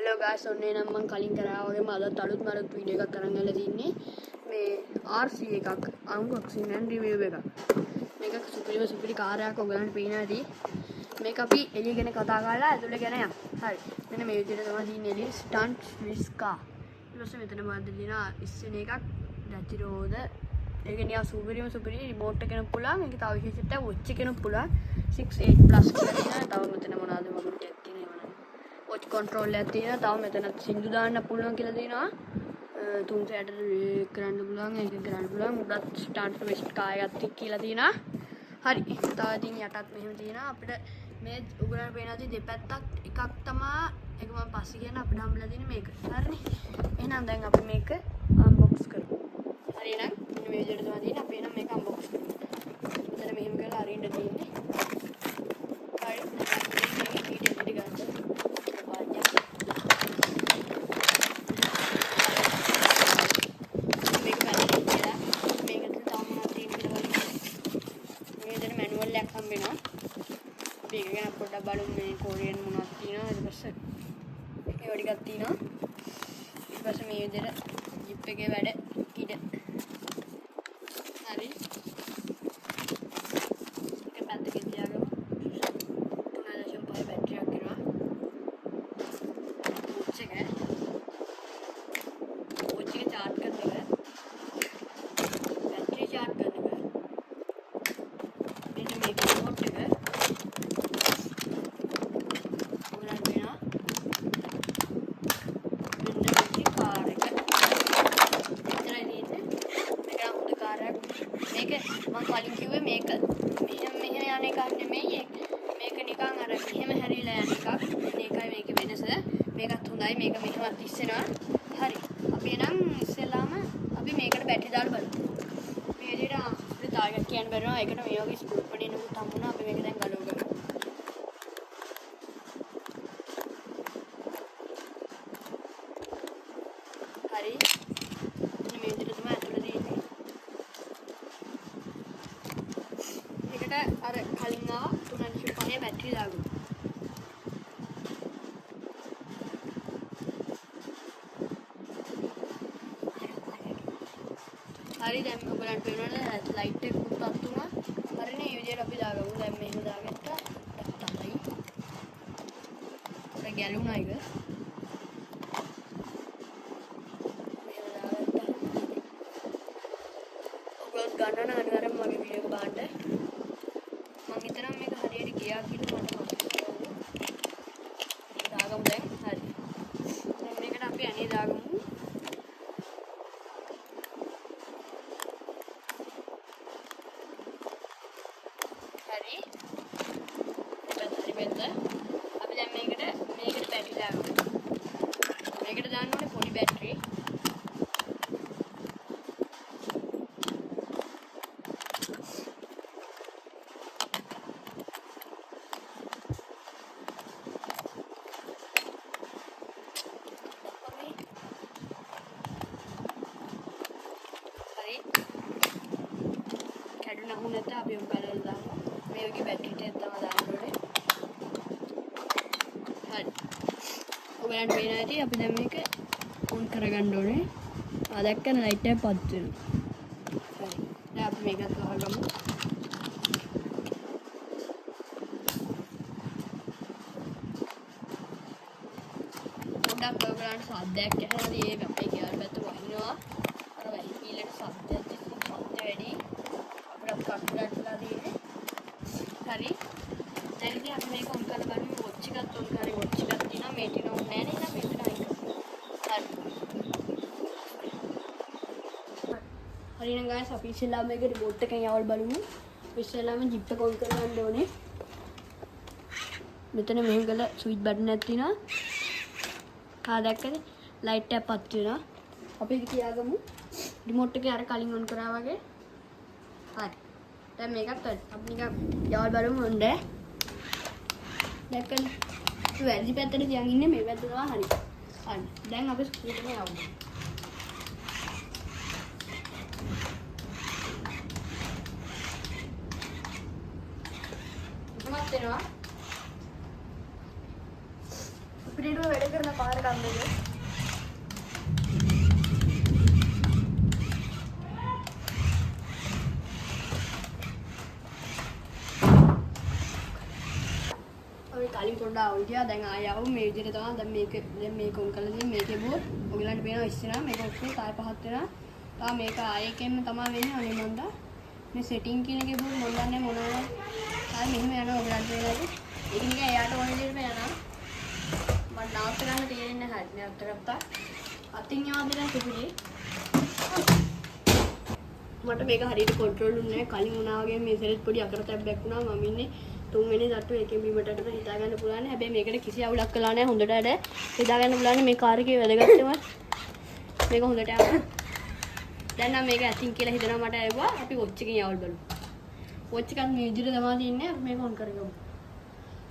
hello guys ඔන්නේ නම් මම කලින් කරා වගේම අදත් අලුත් වීඩියෝ එකක් කරන් ගලා තින්නේ මේ RC එකක් unboxing and review එකක් මේක සුපිරි කාර්යයක් ඔයගලන්ට පේනවා ඇති මේක අපි එළිය ගැන කතා කරලා ඇතුළේ ගැන යමු හරි මෙන්න මේ විදිහට තමයි තියෙන්නේ එළිය stunt Swiss car ඊට පස්සේ මෙතන මාත් දෙනවා ඉස්සෙන එකක් දැටි රෝද ඒක නිකන් සුපිරි රිමෝට් එකෙන් පුළුවන් මේක තව විශේෂිත watch එකෙන් පුළුවන් 6 8 plus කියලා තියෙනවා තව මෙතන මොනවද මම watch control එකක් තියෙනවා. තව මෙතන සින්දු දාන්න පුළුවන් කියලා තියෙනවා. තුන් සැටට කරන්න පුළුවන්, ඒක කරන්න පුළුවන්. උඩත් ස්ටාර්ට් වෙස්ට් කායයක් කියලා තියෙනවා. හරි. තව ඉතින් යටත් මෙහෙම තියෙනවා. අපිට මේ උගලන් පේනවා දෙපැත්තක් එකක් තමයි ඒක මම පස්සේ කියන අපිට හම්බලා තියෙන මේක. හරිනේ. එහෙනම් දැන් අපි මේක unbox කරමු. හරි එහෙනම් මෙන්න මේ විදිහට තමයි තියෙන්නේ. අපි එහෙනම් මේක unbox කරමු. මෙතන මෙහෙම කරලා අරින්න තියෙන්නේ. හරි. මේක ඊට ගන්න. අපි එක ගැන පොඩ්ඩක් බලමු මේ කොරියන් මොනවද තියෙනවද ඊට පස්සේ ඒ වගේ ටිකක් තියෙනවා ඊට පස්සේ මේ විදිහට ජිප් එකේ වැඩ ඉඩ හරි ඒක පැත්තකින් තියාගමු 3.5 බැටරියක් එනවා watch එක charge කරන එක බැටරි charge කරන එක මෙන්න මේක remote එක මේක මම කලින් කිව්වේ මේක මෙහෙම යන එකක් නෙමෙයි මේක නිකන් අර මෙහෙම හැරිලා යන එකක් මේකයි මේකේ වෙනස මේකත් හොඳයි මේක මෙහෙමත් ඉස්සෙනවා හරි අපි එනම් ඉස්සෙල්ලාම අපි මේකට බැටරි දාලා බලමු මේ විදිහට අපිට ටාගට් කියන්න බැරිනවා ඒකට මේ වගේ ස්ක්‍රූ පඩේ නුත් හම්බුණා අපි මේක දැන් ගලව ගමු හරි මේ විදිහට තමයි අතුල තියෙන්නේ අර කලින් ආව 3.5 බැටරි දාගමු. හරි දැන් ඔයගලන්ට පේනවනේ ලයිට් එක පුත්තක් තුනා. හරිනේ මේ විදිහට අපි දාගමු. දැන් මේක දාගත්තා. තමයි. ඒක ගැලුණා ඒක. ඔයගොල්ලෝ ගන්න අනිවාර්යයෙන්ම මගේ වීඩියෝ එක බලන්න. මම හිතනවා මේක හරියට ගියා කියලා මට මතකයි. දාගමු දැන් හරි. දැන් මේකට අපි අනේ දාගමු. හරි. හරි වෙද්ද. අපි දැන් මේකට බැටරි දාගමු. මේකට දාන්න ඕනේ පොඩි බැටරි. කැඩුණා වුණත් අපි උන් බලලා දාමු. මේ වගේ බැටරි ටිකක් තමයි දාන්න ඕනේ. හරි. ඔයගලන්ට පේනවා ඇති අපි දැන් මේක ඔන් කරගන්න ඕනේ. දැක්කම ලයිට් එක පත් වෙනවා. හරි. දැන් අපි මේකත් වහගමු. පොඩ්ඩක් ඔයගලන්ට සද්දයක් ඇහෙනවද? ඒ අපේ ගෙවල් පැත්ත වහිනවා. අර වැහි පීලට සද්දයක් වැඩි. කට්ටලා තියෙන්නේ. හරි. දැන් ඉතින් අපි මේක ඔන් කරලා බලමු. watch එකත් ඔන් කරේ watch එකක් තියෙනවා. මේ ටික ඔන් නැහැ නේද? මෙතන අයින් කරමු. හරි. හරි නම් guys අපි ඉස්සෙල්ලාම මේක remote එකෙන් යවල් බලමු. ඉස්සෙල්ලාම ජිප් එක ඔන් කරගන්න ඕනේ. මෙතන මෙහෙම කරලා switch button එකක් තියෙනවා. දැක්කද? light එක පත් වෙනවා. අපි ඉතින් කියාගමු. remote එකේ අර කලින් ඔන් කරා වගේ. හරි. දැන් මේකත් අපි නිකන් යවල් බලමු හොඳේ. දැක්කද? වැරදි පැත්තට තියන් ඉන්නේ මේ පැත්ත තමයි හරි. හරි. දැන් අපි ස්ක්‍රීන් එකේ යවමු. කොහොමද වෙනවා? අපිට වැඩ වැඩ කරන පාර කන්දේ. අපි කලින් පොඩ්ඩක් අවුල් ගියා. දැන් ආයෙ ආවු මේ විදිහට තමයි. දැන් මේක උන් කළා තියෙන්නේ මේකේ බෝ. ඔයගලන්ට පේනවා ඉස්සරහා මේක ඔක්කොම කාය පහත් වෙනවා. තා මේක ආයෙකෙන්ම තමයි වෙන්නේ. අනේ මන්දා මේ සෙටින් කියන එකේ බෝ මම දන්නේ මොනවද. ආයෙ මෙහෙම යනවා ඔයගලන්ට පේනවාද? ඒක නිකන් එයාට ඕන විදිහට යනවා. මම නවත්ත ගන්න තේරෙන්නේ නැහැ. නවත්ත ගත්තා. අතින් යවද දැන් සුපිරි. මට මේක හරියට කන්ට්‍රෝල් වුණේ නැහැ. කලින් වුණා වගේ මේ සෙරෙත් පොඩි අකරතැබ්බයක් වුණා. මම ඉන්නේ තුන්වෙනි තට්ටුව එකෙන් බීමට අතට හිතා ගන්න පුළුවන්. හැබැයි මේකට කිසි අවුලක් කළා නැහැ. හොඳට අර හිතා ගන්න පුළුවන් මේ කාර් එකේ වැදගත්කම. මේක හොඳට යනවා. දැන් නම් මේක ඇතින් කියලා හිතනවා මට ඇව්වා. අපි වොච් එකකින් යවල් බලමු. වොච් එකත් මේ විදිහට තමයි තියන්නේ. අපි මේක ඔන් කරගමු.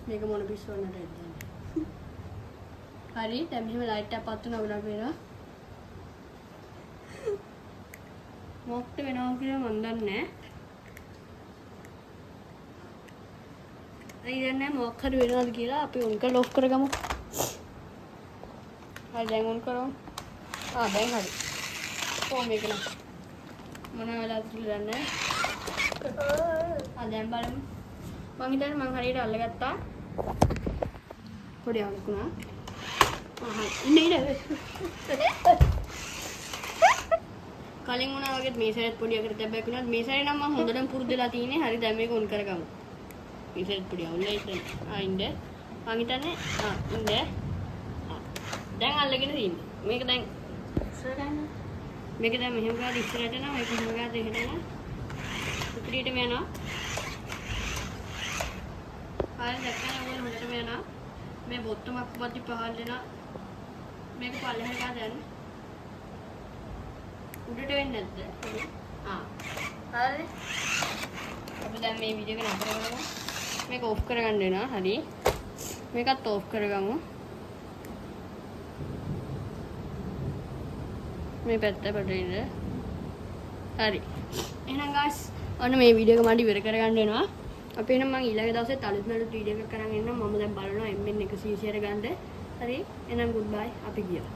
මේක මොන පිස්සුවන්නට ඇද්ද? හරි. දැන් මෙහෙම ලයිට් එකක් පත් වෙනවා ඔයගොල්ලෝ පේනවා. මොකක්ද වෙනව කියලා මන් දන්නේ නැහැ. අයි දැන් නෑ මොකක් හරි වෙනවද කියලා අපි ඔන් කරලා ඔෆ් කරගමු. හරි දැන් ඔන් කරමු. දැන් හරි. මේක නම් මොන වෙලාවද කියලා දන්නේ නැහැ. දැන් බලමු. මං හිතන්නේ මං හරියට අල්ලගත්තා. පොඩි අවුලකුණා. ඉන්න. කලින් වුණා වගේ මේ සැරේත් පොඩි අකට තැබ්බයක් වුණා. මේ සැරේ නම් මම හොඳටම පුරුදු වෙලා තියෙන්නේ. හරි දැන් මේක ඔන් කරගමු. මේ සැරේත් පොඩි අවුලයි ඉතින්. ඉන්න. මං හිතන්නේ ඉන්න. දැන් අල්ලගෙන තියෙන්නේ. මේක දැන් ඉස්සර ගන්න. මේක දැන් මෙහෙම ගාලා ඉස්සරහට යනවා. මේක මෙහෙම ගාලා දෙහෙට යනවා. උඩටම යනවා. හරි දැක්කම ඔයගොල්ලෝ හොඳටම යනවා. මේ බොත්තමක් වත්ටි පහළ දෙනවා. මේක පල්ලෙහාට ගා දැන්. උඩට වෙන්නේ නැද්ද? හරි. අපි දැන් මේ වීඩියෝ එක නතර කරමු. මේක ඔෆ් කරගන්න වෙනවා. හරි. මේකත් ඔෆ් කරගමු. මේ පැත්ත පොඩින්ද. හරි. එහෙනම් guys ඔන්න මේ වීඩියෝ එක මම ඉවර කරගන්න වෙනවා. අපි එහෙනම් මම ඊළඟ දවසේ තලුත් නලුත් වීඩියෝ එකක් කරන් එන්නම්. මම දැන් බලනවා MN 100 ගන්න. හරි. එහෙනම් goodbye. අපි ගියා.